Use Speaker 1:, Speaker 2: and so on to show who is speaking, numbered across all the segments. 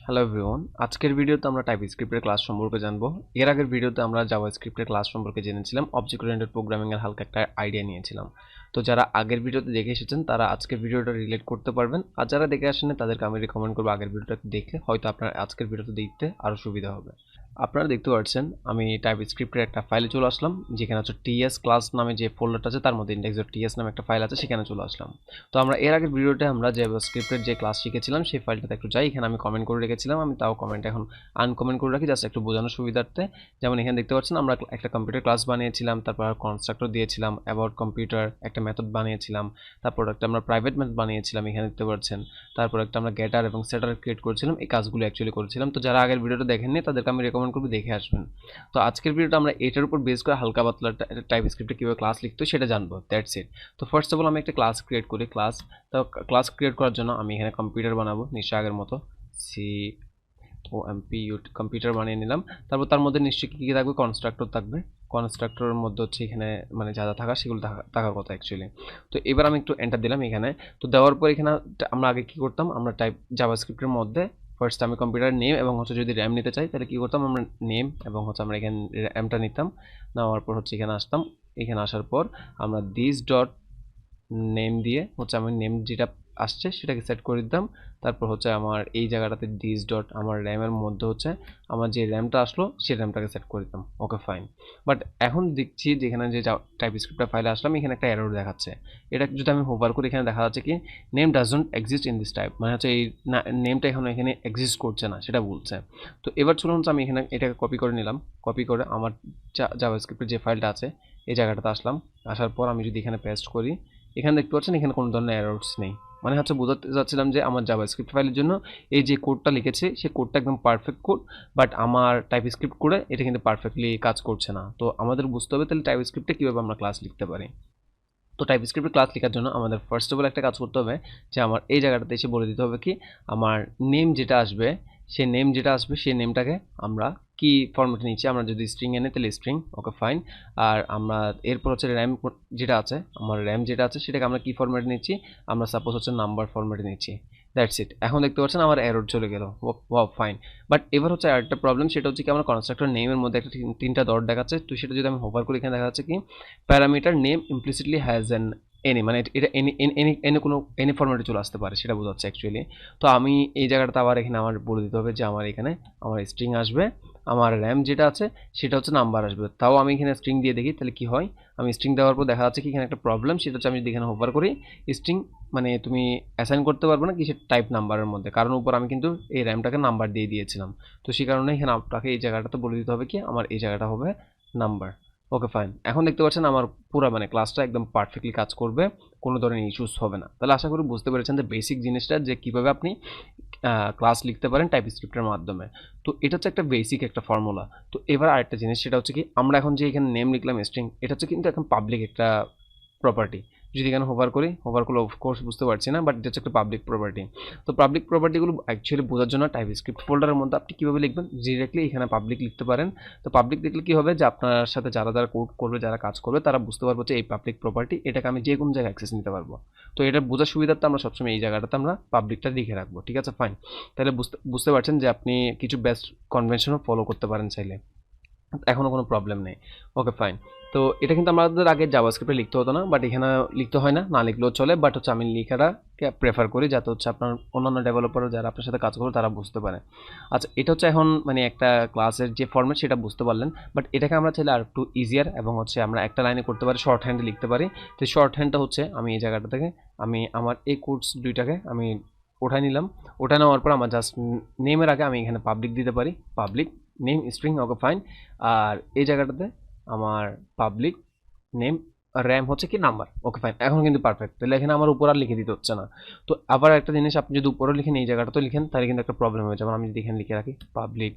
Speaker 1: Hello everyone, আজকের ভিডিওতে আমরা টাইপস্ক্রিপ্টের ক্লাস সম্পর্কে জানবো। এর আগের ভিডিওতে আমরা জাভাস্ক্রিপ্টের ক্লাস সম্পর্কে জেনেছিলাম, অবজেক্ট ওরিয়েন্টেড প্রোগ্রামিং এর হালকা একটা আইডিয়া নিয়েছিলাম। তো যারা আগের ভিডিওতে দেখে এসেছেন তারা আজকের ভিডিওটা রিলেট করতে পারবেন, আর যারা দেখে আসেন তাদেরকে আমি রিকমেন্ড করবো আগের ভিডিওটা দেখে হয়তো আপনার আজকের ভিডিওতে দেখতে আরও সুবিধা হবে। আপনারা দেখতে পাচ্ছেন আমি টাইপস্ক্রিপ্টের একটা ফাইলে চলে আসলাম, যেখানে হচ্ছে টিএস ক্লাস নামে যে ফোল্ডারটা আছে তার মধ্যে index.ts নামে একটা ফাইল আছে, সেখানে চলে আসলাম। তো আমরা এর আগের ভিডিওতে আমরা জাভাস্ক্রিপ্টের যে ক্লাস শিখেছিলাম সেই ফাইলটাতে একটু যাই। এখানে আমি কমেন্ট করে রেখেছিলাম, আমি তাও কমেন্ট এখন আনকমেন্ট করে রাখি জাস্ট একটু বোঝানোর সুবিধার্থে। যেমন এখানে দেখতে পাচ্ছেন আমরা একটা কম্পিউটার ক্লাস বানিয়েছিলাম, তারপর কনস্ট্রাক্টর দিয়েছিলাম, অ্যাবাউট কম্পিউটার একটা মেথড বানিয়েছিলাম, তারপর একটা আমরা প্রাইভেট মেথড বানিয়েছিলাম এখানে দেখতে পাচ্ছেন, তারপর একটা আমরা গেটার এবং সেটার ক্রিয়েট করেছিলাম। এই কাজগুলো অ্যাকচুয়ালি করেছিলাম। তো যারা আগের ভিডিওটা দেখেননি তাদেরকে আমি রেকমেন্ড করবো দেখে আসবেন। তো আজকের ভিডিওটা আমরা এটার উপর বেস করে হালকা পাতলা টাইপস্ক্রিপ্টে কীভাবে ক্লাস লিখতে হয় সেটা জানবো, দ্যাটস ইট। তো ফার্স্ট অফ অল আমি একটা ক্লাস ক্রিয়েট করি। তো ক্লাস ক্রিয়েট করার জন্য আমি এখানে কম্পিউটার বানাবো নিশ্চয়ই আগের মতো, COMPUT কম্পিউটার বানিয়ে নিলাম। তারপর তার মধ্যে নিশ্চয়ই কী কী থাকবে, কনস্ট্রাক্টর থাকবে। কনস্ট্রাক্টরের মধ্যে হচ্ছে এখানে মানে যা যা থাকা সেগুলো থাকার কথা অ্যাকচুয়ালি। তো এবার আমি একটু এন্টার দিলাম এখানে। তো দেওয়ার পর এখানে আমরা আগে কী করতাম, আমরা জাভাস্ক্রিপ্টের মধ্যে ফার্স্ট আমি কম্পিউটার নেম এবং হচ্ছে যদি র্যাম নিতে চাই তাহলে কী করতাম, আমরা নেম এবং হচ্ছে আমরা এখানে র্যামটা নিতাম। নেওয়ার পর হচ্ছে এখানে আসতাম। এখানে আসার পর আমরা দিস ডট নেম দিয়ে হচ্ছে আমি নেম যেটা আসছে সেটাকে সেট করে দিতাম। তারপর হচ্ছে আমার এই জায়গাটাতে দিস ডট আমার র্যামের মধ্যে হচ্ছে আমার যে র্যামটা আসলো সেই র্যামটাকে সেট করে দিতাম। Okay fine. বাট এখন দেখছি যেখানে যে টাইপস্ক্রিপ্টের ফাইলে আসলাম এখানে একটা এরর দেখাচ্ছে। এটা যদি আমি হোভার করি এখানে দেখা যাচ্ছে কি name doesn't exist in this type, মানে হচ্ছে এই নেমটা এখন এখানে এক্সিস্ট করছে না সেটা বলছে। তো এবার চলুন হচ্ছে আমি এখানে এটাকে কপি করে নিলাম। কপি করে আমার জাভাস্ক্রিপ্টের যে ফাইলটা আছে এই জায়গাটাতে আসলাম। আসার পর আমি যদি এখানে পেস্ট করি, এখানে দেখতে পাচ্ছেন এখানে কোনো ধরনের এরর্স নেই। মানে হচ্ছে বোঝাতে চাচ্ছিলাম যে আমার জাভাস্ক্রিপ্ট ফাইলের জন্য এই যে কোডটা লিখেছে সেই কোডটা একদম পারফেক্ট কোড, বাট আমার টাইপস্ক্রিপ্ট করে এটা কিন্তু পারফেক্টলি কাজ করছে না। তো আমাদের বুঝতে হবে তাহলে টাইপস্ক্রিপ্টে কীভাবে আমরা ক্লাস লিখতে পারি। তো টাইপস্ক্রিপ্টে ক্লাস লেখার জন্য আমাদের ফার্স্ট অফ অল একটা কাজ করতে হবে, যে আমার এই জায়গাটাতে এসে বলে দিতে হবে কি আমার নেম যেটা আসবে সেই নেমটাকে আমরা কি ফরম্যাটে নিচ্ছি। আমরা যদি স্ট্রিং এনে তাহলে স্ট্রিং, ওকে ফাইন। আর আমরা এরপর হচ্ছে র্যাম যেটা আছে, আমার র্যাম যেটা আছে সেটাকে আমরা কি ফরম্যাটে নিচ্ছি, আমরা সাপোজ হচ্ছে নাম্বার ফরম্যাটে নিচ্ছি। That's it. এখন দেখতে পাচ্ছেন আমার এরর চলে গেল। Wow fine. বাট এবার হচ্ছে আরেকটা প্রবলেম, সেটা হচ্ছে কি আমার কনস্ট্রাক্টর নেমের মধ্যে একটা তিনটা ডট দেখাচ্ছে। তো সেটা যদি আমি হোভার করি এখানে দেখা যাচ্ছে কি parameter name implicitly has an any, মানে এটা এনি এনি এনি কোনো এনি ফরম্যাটে চলে আসতে পারে সেটা বোঝাচ্ছে অ্যাকচুয়ালি। তো আমি এই জায়গাটাতে আবার এখানে আমার বলে দিতে হবে যে আমার এখানে আমার স্ট্রিং আসবে, আমার র্যাম যেটা আছে সেটা হচ্ছে নাম্বার আসবে। তাও আমি এখানে স্ট্রিং দিয়ে দেখি তাহলে কি হয়। আমি স্ট্রিং দেওয়ার পর দেখা যাচ্ছে কি এখানে একটা প্রবলেম, সেটা হচ্ছে আমি যদি এখানে হোভার করি স্ট্রিং মানে তুমি অ্যাসাইন করতে পারবে না কিসের টাইপ নাম্বারের মধ্যে, কারণ উপর আমি কিন্তু এই র্যামটাকে নাম্বার দিয়ে দিয়েছিলাম। তো সেই কারণে এখানে আপনাকে এই জায়গাটাতে বলে দিতে হবে কি আমার এই জায়গাটা হবে নাম্বার। Okay fine. এখন দেখতে পাচ্ছেন আমার পুরো মানে ক্লাসটা একদম পারফেক্টলি কাজ করবে, কোনো ধরনের ইস্যুস হবে না। তাহলে আশা করি বুঝতে পেরেছেন যে বেসিক জিনিসটা যে কীভাবে আপনি ক্লাস লিখতে পারেন টাইপস্ক্রিপ্টের মাধ্যমে। তো এটা হচ্ছে একটা বেসিক একটা ফর্মুলা। তো এবার আরেকটা জিনিস, সেটা হচ্ছে কি আমরা এখন যে এখানে নেম লিখলাম স্ট্রিং, এটা হচ্ছে কিন্তু এখন পাবলিক একটা প্রপার্টি। যদি এখানে হোভার করলে অফকোর্স বুঝতে পারছি না, বাট এটা হচ্ছে একটা পাবলিক প্রপার্টি। তো পাবলিক প্রপার্টিগুলো অ্যাকচুয়ালি বোঝার জন্য টাইপস্ক্রিপ্ট ফোল্ডারের মধ্যে আপনি কীভাবে লিখবেন, ডিরেক্টলি এখানে পাবলিক লিখতে পারেন। তো পাবলিক লিখলে কী হবে যে আপনার সাথে যারা যারা কোড করবে, যারা কাজ করবে তারা বুঝতে পারবে যে এই পাবলিক প্রপার্টি, এটাকে আমি যে কোনো জায়গায় অ্যাক্সেস নিতে পারবো। তো এটা বোঝার সুবিধার্থে আমরা সবসময় এই জায়গাটাতে আমরা পাবলিকটা লিখে রাখবো। ঠিক আছে ফাইন। তাহলে বুঝতে পারছেন যে আপনি কিছু বেস্ট কনভেনশনও ফলো করতে পারেন চাইলে, এখনও কোনো প্রবলেম নেই। Okay fine. তো এটা কিন্তু আমাদের আগে জাভাস্ক্রিপ্টে লিখতে হতো না, বাট এখানে লিখতে হয় না, না লিখলেও চলে। বাট হচ্ছে আমি লেখাটাকে প্রেফার করি যাতে হচ্ছে আপনার অন্যান্য ডেভেলপার যারা আপনার সাথে কাজ করবে তারা বুঝতে পারে। আচ্ছা, এটা হচ্ছে এখন মানে একটা ক্লাসের যে ফরম্যাট সেটা বুঝতে পারলেন, বাট এটাকে আমরা চাইলে আর একটু ইজিয়ার এবং হচ্ছে আমরা একটা লাইনে করতে পারি, শর্ট হ্যান্ডে লিখতে পারি। তো শর্ট হ্যান্ডটা হচ্ছে আমি এই জায়গাটা থেকে আমি আমার এই কোডস দুইটাকে আমি ওঠাই নিলাম। ওটা নেওয়ার পর আমার জাস্ট নেমের আগে আমি এখানে পাবলিক দিতে পারি, public name string, okay fine. আর এই জায়গাটাতে আমার পাবলিক নেম র্যাম হচ্ছে কি নাম্বার, ওকে ফাইন। এখন কিন্তু পারফেক্ট। তাহলে এখানে আমার উপর আর লিখে দিতে হচ্ছে না। তো আবার একটা জিনিস, আপনি যদি উপরে লিখেন এই জায়গাটাতে লিখেন তাহলে কিন্তু একটা প্রবলেম হয়ে যাবে। আমি যদি এখানে লিখে রাখি পাবলিক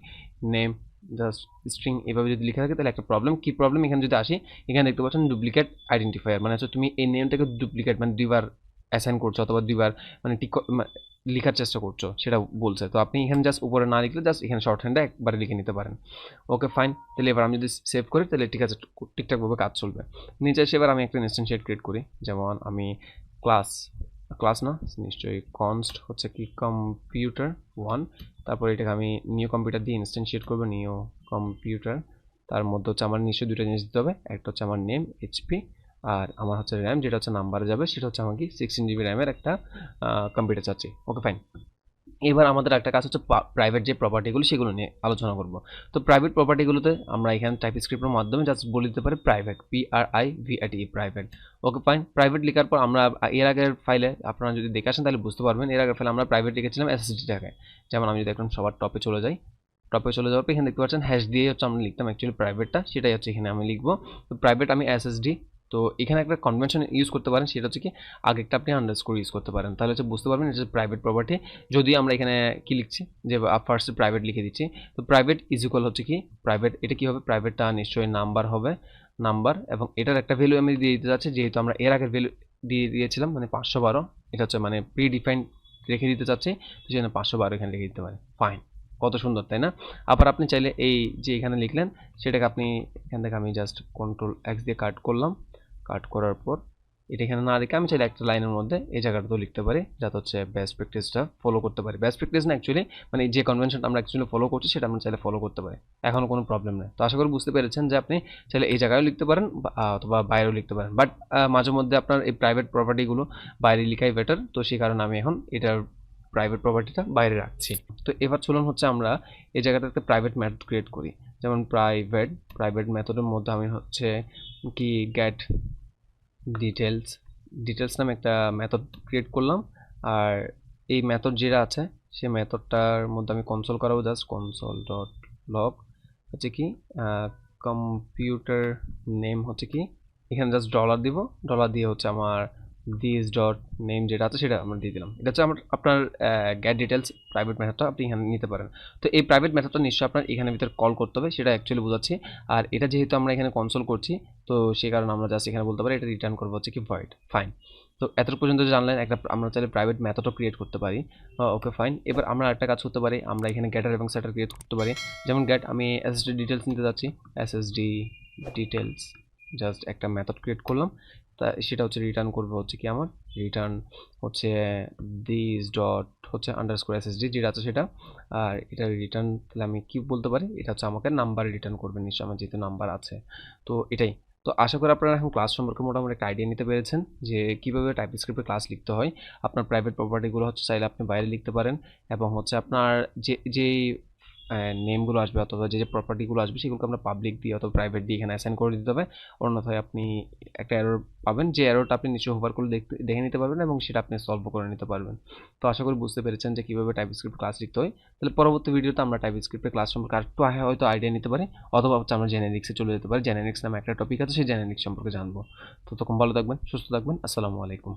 Speaker 1: নেম জাস্ট স্ট্রিং এভাবে যদি লিখে রাখি তাহলে একটা প্রবলেম, কি প্রবলেম, এখানে যদি আসি এখানে দেখতে পাচ্ছেন ডুপ্লিকেট আইডেন্টিফায়ার, মানে হচ্ছে তুমি এই নেমটাকে ডুপ্লিকেট মানে দুইবার অ্যাসাইন করছো অথবা দুইবার মানে ঠিক লেখার চেষ্টা করছো সেটা বলছে। তো আপনি এখানে জাস্ট উপরে না লিখলে জাস্ট এখানে শর্ট হ্যান্ডে একবারে লিখে নিতে পারেন। Okay fine. তাহলে এবার আমি যদি সেভ করি তাহলে ঠিক আছে, ঠিকঠাকভাবে কাজ চলবে। নিচে এসে এবার আমি একটা ইনস্ট্যান্স ক্রিয়েট করি, যেমন আমি ক্লাস ক্লাস না নিশ্চয়ই কনস্ট হচ্ছে কি কম্পিউটার 1, তারপর এটাকে আমি নিউ কম্পিউটার দিয়ে ইনস্ট্যান্সিয়েট করবো, নিউ কম্পিউটার। তার মধ্যে হচ্ছে আমার নিশ্চয়ই দুটো জিনিস দিতে হবে, একটা হচ্ছে আমার নেম এইচপি, আর আমার হচ্ছে র্যাম যেটা হচ্ছে নাম্বারে যাবে সেটা হচ্ছে আমাকে 16 GB র্যামের একটা কম্পিউটার চাচ্ছি। Okay fine. এবার আমাদের একটা কাজ হচ্ছে প্রাইভেট যে প্রপার্টিগুলো সেগুলো নিয়ে আলোচনা করব। তো প্রাইভেট প্রপার্টিগুলোতে আমরা এখানে টাইপস্ক্রিপ্টের মাধ্যমে জাস্ট বলে দিতে পারি private, PRIVATE, private. Okay fine. Private লেখার পর আমরা এর আগের ফাইলে আপনারা যদি দেখে আসেন তাহলে বুঝতে পারবেন, এর আগের ফাইলে আমরা প্রাইভেট লিখেছিলাম SSD টাকায়। যেমন আমি যদি এখন সবার টপে চলে যাই, টপে চলে যাওয়ার পর এখানে দেখতে পাচ্ছেন হ্যাশ দিয়ে হচ্ছে আমরা লিখতাম অ্যাকচুয়ালি প্রাইভেটটা, সেটাই হচ্ছে এখানে আমি লিখবো। তো প্রাইভেট আমি SSD। তো এখানে একটা কনভেনশন ইউজ করতে পারেন, সেটা হচ্ছে কি আগেরটা আপনি আন্ডারস্কোর ইউজ করতে পারেন, তাহলে হচ্ছে বুঝতে পারবেন এটা প্রাইভেট প্রপার্টি। যদি আমরা এখানে কি লিখছি যে ফার্স্টে প্রাইভেট লিখে দিচ্ছি, তো প্রাইভেট ইজ ইকুয়াল হচ্ছে কি প্রাইভেট, এটা কি হবে প্রাইভেটটা নিশ্চয়ই নাম্বার হবে, নাম্বার, এবং এটার একটা ভ্যালু আমি দিয়ে দিতে যাচ্ছি, যেহেতু আমরা এর আগের ভ্যালু দিয়ে দিয়েছিলাম মানে 512, এটা হচ্ছে মানে প্রি ডিফাইন্ড রেখে দিতে চাচ্ছি, তো সেখানে 512 এখানে লিখে দিতে পারে। ফাইন, কত সুন্দর তাই না? আবার আপনি চাইলে এই যে এখানে লিখলেন সেটাকে আপনি এখান থেকে আমি জাস্ট Ctrl+X দিয়ে কাট করলাম, কাট করার পর এটা এখানে না রেখে আমি চাইলে একটা লাইনের মধ্যে এই জায়গাটাতেও লিখতে পারি, যাতে হচ্ছে বেস্ট প্র্যাকটিসটা ফলো করতে পারি। বেস্ট প্র্যাকটিস না অ্যাকচুয়ালি মানে যে কনভেনশনটা আমরা অ্যাকচুয়ালি ফলো করছি সেটা আমরা চাইলে ফলো করতে পারি, এখনও কোনো প্রবলেম নেই। তো আশা করি বুঝতে পেরেছেন যে আপনি চাইলে এই জায়গায়ও লিখতে পারেন অথবা বাইরেও লিখতে পারেন, বাট মাঝে মধ্যে আপনার এই প্রাইভেট প্রপার্টিগুলো বাইরে লিখাই বেটার, তো সেই কারণে আমি এখন এটার প্রাইভেট প্রপার্টিটা বাইরে রাখছি। তো এবার চলুন হচ্ছে আমরা এই জায়গাটাতে প্রাইভেট মেথড ক্রিয়েট করি। যেমন প্রাইভেট মেথডের মধ্যে আমি হচ্ছে কি গেট ডিটেলস নামে একটা মেথড ক্রিয়েট করলাম। আর এই মেথড যেটা আছে সেই মেথডটার মধ্যে আমি কনসোল করাবো, জাস্ট console.log হচ্ছে কি কম্পিউটার নেম হচ্ছে কি, এখানে জাস্ট ডলার দিব, ডলার দিয়ে হচ্ছে আমার দিস ডট নেম যেটা আছে সেটা আমরা দিয়ে দিলাম। এটা হচ্ছে আপনার গেট ডিটেলস প্রাইভেট মেথডটা আপনি এখানে নিতে পারেন। তো এই প্রাইভেট মেথডটা নিশ্চয়ই আপনার এখানে ভিতরে কল করতে হবে, সেটা অ্যাকচুয়ালি বোঝাচ্ছি। আর এটা যেহেতু আমরা এখানে কনসোল করছি, তো সেই কারণে আমরা জাস্ট এখানে বলতে পারি এটা রিটার্ন করবো হচ্ছে কি ভয়েড। ফাইন। তো এতটুকু পর্যন্ত জানলেন একটা আমরা চাইলে প্রাইভেট মেথডও ক্রিয়েট করতে পারি। Okay fine. এবার আমরা একটা কাজ করতে পারি, আমরা এখানে গেটার এবং সেটার ক্রিয়েট করতে পারি। যেমন গেট আমি এসএসডি ডিটেলস নিতে যাচ্ছি, এসএসডি ডিটেলস জাস্ট একটা মেথড ক্রিয়েট করলাম, তা সেটা হচ্ছে রিটার্ন করবে হচ্ছে কি আমার রিটার্ন হচ্ছে দিস ডট হচ্ছে আন্ডারস্কোর এসএসডি যেটা আছে সেটা। আর এটা রিটার্ন তাহলে আমি কি বলতে পারি, এটা হচ্ছে আমাকে নাম্বার রিটার্ন করবে নিশ্চয়ই, আমার যেহেতু নাম্বার আছে। তো এটাই। তো আশা করি আপনারা এখন ক্লাস সম্পর্কে মোটামুটি একটা আইডিয়া নিতে পেরেছেন যে কীভাবে টাইপস্ক্রিপ্টে ক্লাস লিখতে হয়। আপনার প্রাইভেট প্রপার্টিগুলো হচ্ছে চাইলে আপনি বাইরে লিখতে পারেন, এবং হচ্ছে আপনার যেই নেমগুলো আসবে অথবা যে প্রপার্টিগুলো আসবে সেগুলোকে আমরা পাবলিক দিয়ে অথবা প্রাইভেট দিয়ে এখানে অ্যাসাইন করে দিতে হবে। অন্যথায় আপনি একটা এরর পাবেন, যে এররটা আপনি নিশ্চয়ই হোভার করলে দেখে নিতে পারবেন এবং সেটা আপনি সলভ করে নিতে পারবেন। তো আশা করি বুঝতে পেরেছেন যে কীভাবে টাইপস্ক্রিপ্ট ক্লাস লিখতে হয়। তাহলে পরবর্তী ভিডিওতে আমরা টাইপস্ক্রিপ্টের ক্লাস সম্পর্কে আরেকটু হয়তো আইডিয়া নিতে পারি, অথবা হচ্ছে আমরা জেনেরিক্সে চলে যেতে পারি। জেনেরিক্স নামে একটা টপিক আছে, সেই জেনেরিক্স সম্পর্কে জানবো। তো তখন ভালো থাকবেন, সুস্থ থাকবেন। আসসালামু আলাইকুম।